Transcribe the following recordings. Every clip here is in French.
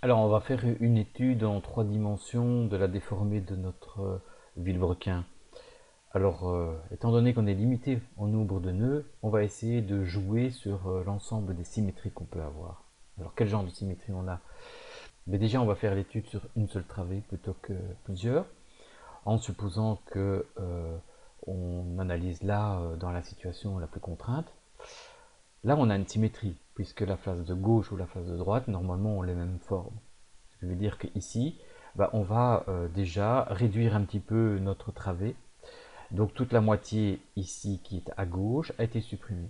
Alors, on va faire une étude en 3 dimensions de la déformée de notre vilebrequin. Alors, étant donné qu'on est limité en nombre de nœuds, on va essayer de jouer sur l'ensemble des symétries qu'on peut avoir. Alors, quel genre de symétrie on a? Mais déjà, on va faire l'étude sur une seule travée plutôt que plusieurs, en supposant que on analyse là dans la situation la plus contrainte. Là, on a une symétrie, puisque la face de gauche ou la face de droite, normalement, ont les mêmes formes. Ce qui veut dire qu'ici, on va déjà réduire un petit peu notre travée. Donc toute la moitié ici qui est à gauche a été supprimée.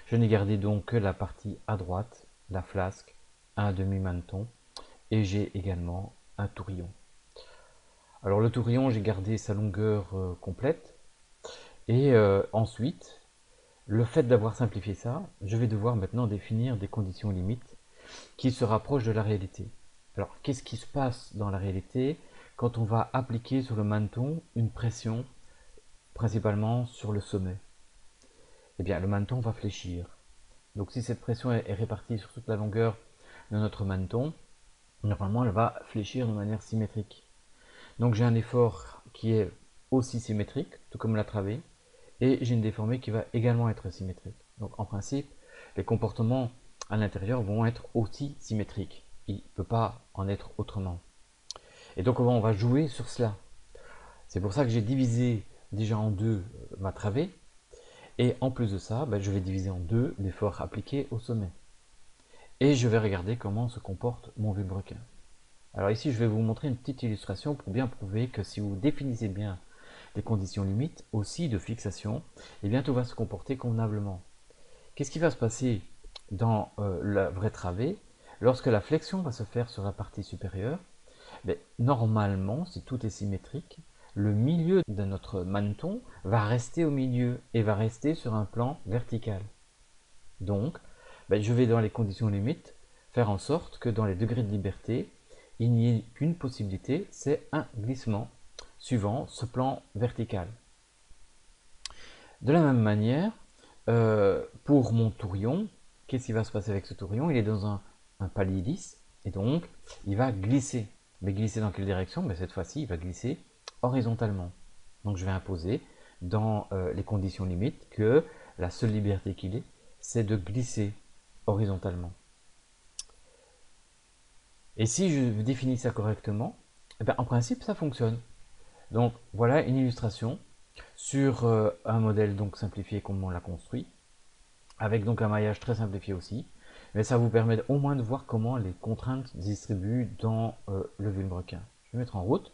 Je n'ai gardé donc que la partie à droite, la flasque, un demi-maneton, et j'ai également un tourillon. Alors le tourillon, j'ai gardé sa longueur complète, et ensuite, le fait d'avoir simplifié ça, je vais devoir maintenant définir des conditions limites qui se rapprochent de la réalité. Alors, qu'est-ce qui se passe dans la réalité quand on va appliquer sur le maneton une pression, principalement sur le sommet? Eh bien, le maneton va fléchir. Donc, si cette pression est répartie sur toute la longueur de notre maneton, normalement, elle va fléchir de manière symétrique. Donc, j'ai un effort qui est aussi symétrique, tout comme la travée, et j'ai une déformée qui va également être symétrique. Donc, en principe, les comportements à l'intérieur vont être aussi symétriques. Il ne peut pas en être autrement. Et donc on va jouer sur cela. C'est pour ça que j'ai divisé déjà en deux ma travée. Et en plus de ça, je vais diviser en deux l'effort appliqué au sommet. Et je vais regarder comment se comporte mon vilebrequin. Alors ici, je vais vous montrer une petite illustration pour bien prouver que si vous définissez bien les conditions limites, aussi de fixation, eh bien tout va se comporter convenablement. Qu'est-ce qui va se passer dans la vraie travée lorsque la flexion va se faire sur la partie supérieure? Normalement, si tout est symétrique, le milieu de notre maneton va rester au milieu et va rester sur un plan vertical. Donc, je vais dans les conditions limites faire en sorte que dans les degrés de liberté, il n'y ait qu'une possibilité, c'est un glissement suivant ce plan vertical. De la même manière, pour mon tourillon, qu'est-ce qui va se passer avec ce tourillon? Il est dans un palier lisse et donc il va glisser. Mais glisser dans quelle direction? Cette fois-ci, il va glisser horizontalement. Donc je vais imposer dans les conditions limites que la seule liberté qu'il ait, c'est de glisser horizontalement. Et si je définis ça correctement, en principe, ça fonctionne. Donc voilà une illustration sur un modèle donc simplifié comme on l'a construit, avec donc un maillage très simplifié aussi. Mais ça vous permet au moins de voir comment les contraintes se distribuent dans le vilebrequin. Je vais mettre en route.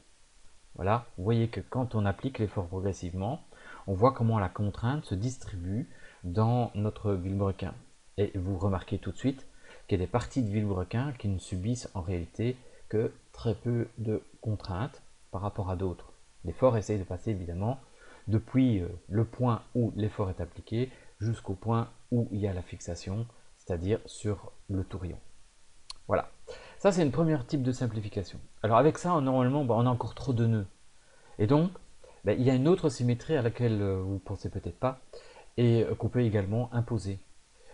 Voilà, vous voyez que quand on applique l'effort progressivement, on voit comment la contrainte se distribue dans notre vilebrequin. Et vous remarquez tout de suite qu'il y a des parties de vilebrequin qui ne subissent en réalité que très peu de contraintes par rapport à d'autres. L'effort essaye de passer évidemment depuis le point où l'effort est appliqué jusqu'au point où il y a la fixation, c'est-à-dire sur le tourillon. Voilà. Ça, c'est une première type de simplification. Alors avec ça, normalement, on a encore trop de nœuds. Et donc, il y a une autre symétrie à laquelle vous ne pensez peut-être pas et qu'on peut également imposer.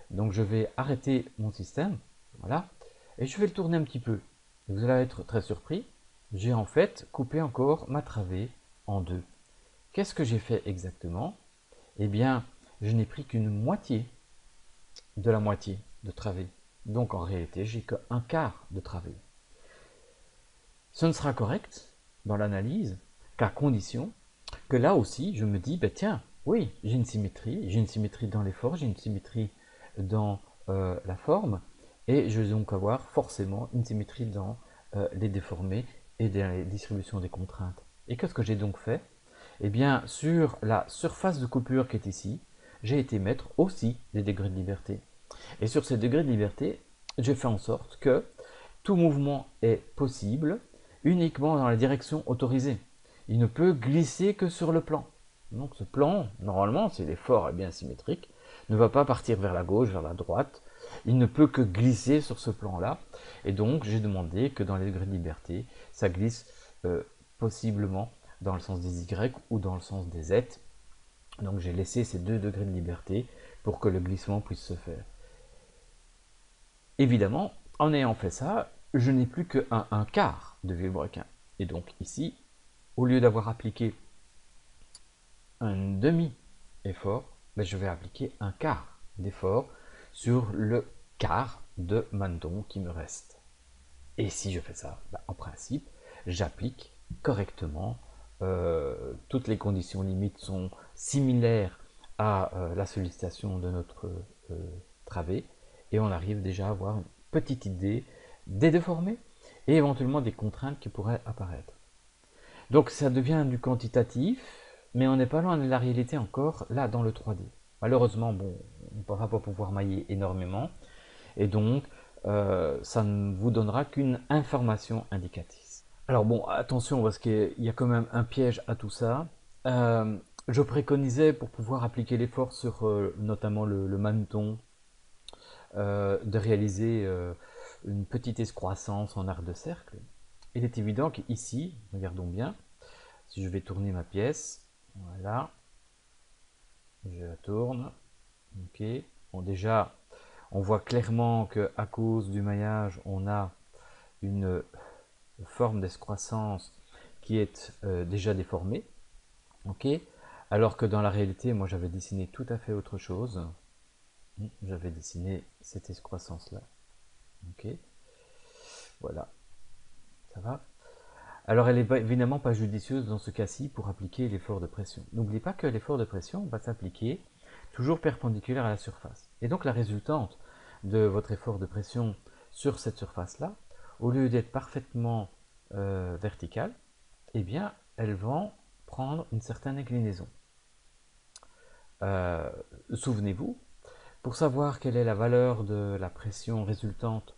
Donc je vais arrêter mon système, voilà, et je vais le tourner un petit peu. Vous allez être très surpris, j'ai en fait coupé encore ma travée en deux. Qu'est-ce que j'ai fait exactement? Eh bien, je n'ai pris qu'une moitié de la moitié de travée. Donc en réalité, j'ai qu'un quart de travée. Ce ne sera correct dans l'analyse qu'à condition que là aussi, je me dis, tiens, oui, j'ai une symétrie dans l'effort, j'ai une symétrie dans la forme, et je vais donc avoir forcément une symétrie dans les déformés et dans les distributions des contraintes. Et qu'est-ce que j'ai donc fait? Eh bien, sur la surface de coupure qui est ici, j'ai été mettre aussi des degrés de liberté. Et sur ces degrés de liberté, j'ai fait en sorte que tout mouvement est possible uniquement dans la direction autorisée. Il ne peut glisser que sur le plan. Donc ce plan, normalement, si l'effort est bien symétrique, ne va pas partir vers la gauche, vers la droite. Il ne peut que glisser sur ce plan-là. Et donc j'ai demandé que dans les degrés de liberté, ça glisse possiblement dans le sens des Y ou dans le sens des Z. Donc j'ai laissé ces 2 degrés de liberté pour que le glissement puisse se faire. Évidemment, en ayant fait ça, je n'ai plus qu'un quart de vilebrequin. Et donc ici, au lieu d'avoir appliqué un demi-effort, ben je vais appliquer un quart d'effort sur le quart de manneton qui me reste. Et si je fais ça, ben en principe, j'applique correctement. Toutes les conditions limites sont similaires à la sollicitation de notre travée, et on arrive déjà à avoir une petite idée des déformés et éventuellement des contraintes qui pourraient apparaître. Donc ça devient du quantitatif, mais on n'est pas loin de la réalité encore, là, dans le 3D. Malheureusement, bon, on ne va pas pouvoir mailler énormément, et donc ça ne vous donnera qu'une information indicatrice. Alors bon, attention, parce qu'il y a quand même un piège à tout ça. Je préconisais, pour pouvoir appliquer l'effort sur notamment le manneton, de réaliser une petite escroissance en arc de cercle. Il est évident qu'ici, regardons bien, si je vais tourner ma pièce, voilà, je la tourne, ok, bon déjà, on voit clairement qu'à cause du maillage, on a une forme d'escroissance qui est déjà déformée, ok, alors que dans la réalité, moi j'avais dessiné tout à fait autre chose, j'avais dessiné cette escroissance-là, ok, voilà, ça va. Alors elle n'est évidemment pas judicieuse dans ce cas-ci pour appliquer l'effort de pression. N'oubliez pas que l'effort de pression va s'appliquer toujours perpendiculaire à la surface. Et donc la résultante de votre effort de pression sur cette surface-là, au lieu d'être parfaitement verticale, eh bien elles vont prendre une certaine inclinaison. Souvenez-vous, pour savoir quelle est la valeur de la pression résultante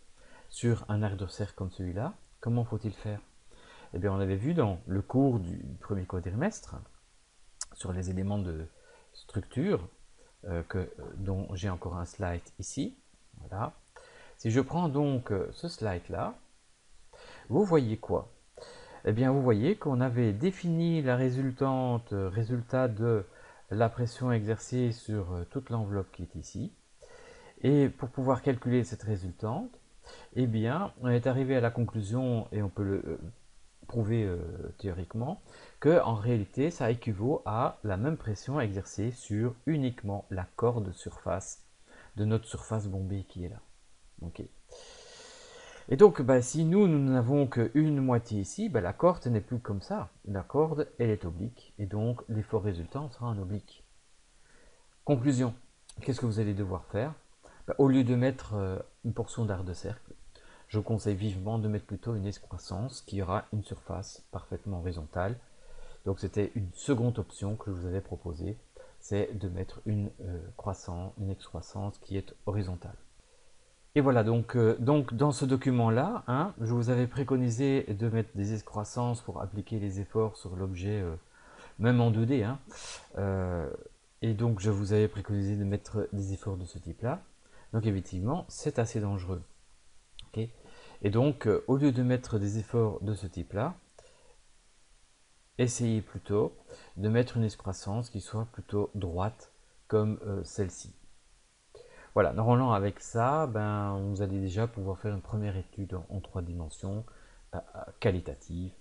sur un arc de cercle comme celui-là, comment faut-il faire? Eh bien, on avait vu dans le cours du premier quadrimestre, sur les éléments de structure, dont j'ai encore un slide ici. Voilà. Si je prends donc ce slide-là, vous voyez quoi? Eh bien, vous voyez qu'on avait défini la résultat de la pression exercée sur toute l'enveloppe qui est ici. Et pour pouvoir calculer cette résultante, eh bien, on est arrivé à la conclusion, et on peut le prouver théoriquement, que en réalité, ça équivaut à la même pression exercée sur uniquement la corde surface de notre surface bombée qui est là. Okay. Et donc, bah, si nous n'avons qu'une moitié ici, bah, la corde n'est plus comme ça. La corde, elle est oblique, et donc l'effort résultant sera en oblique. Conclusion, qu'est-ce que vous allez devoir faire? Bah, au lieu de mettre une portion d'arc de cercle, je conseille vivement de mettre plutôt une excroissance qui aura une surface parfaitement horizontale. Donc c'était une seconde option que je vous avais proposée, c'est de mettre une excroissance qui est horizontale. Et voilà, donc dans ce document-là, hein, je vous avais préconisé de mettre des excroissances pour appliquer les efforts sur l'objet, même en 2D. Hein, et donc je vous avais préconisé de mettre des efforts de ce type-là. Donc effectivement, c'est assez dangereux. Okay. Et donc, au lieu de mettre des efforts de ce type-là, essayez plutôt de mettre une excroissance qui soit plutôt droite, comme celle-ci. Voilà, normalement avec ça, ben, vous allez déjà pouvoir faire une première étude en 3 dimensions qualitative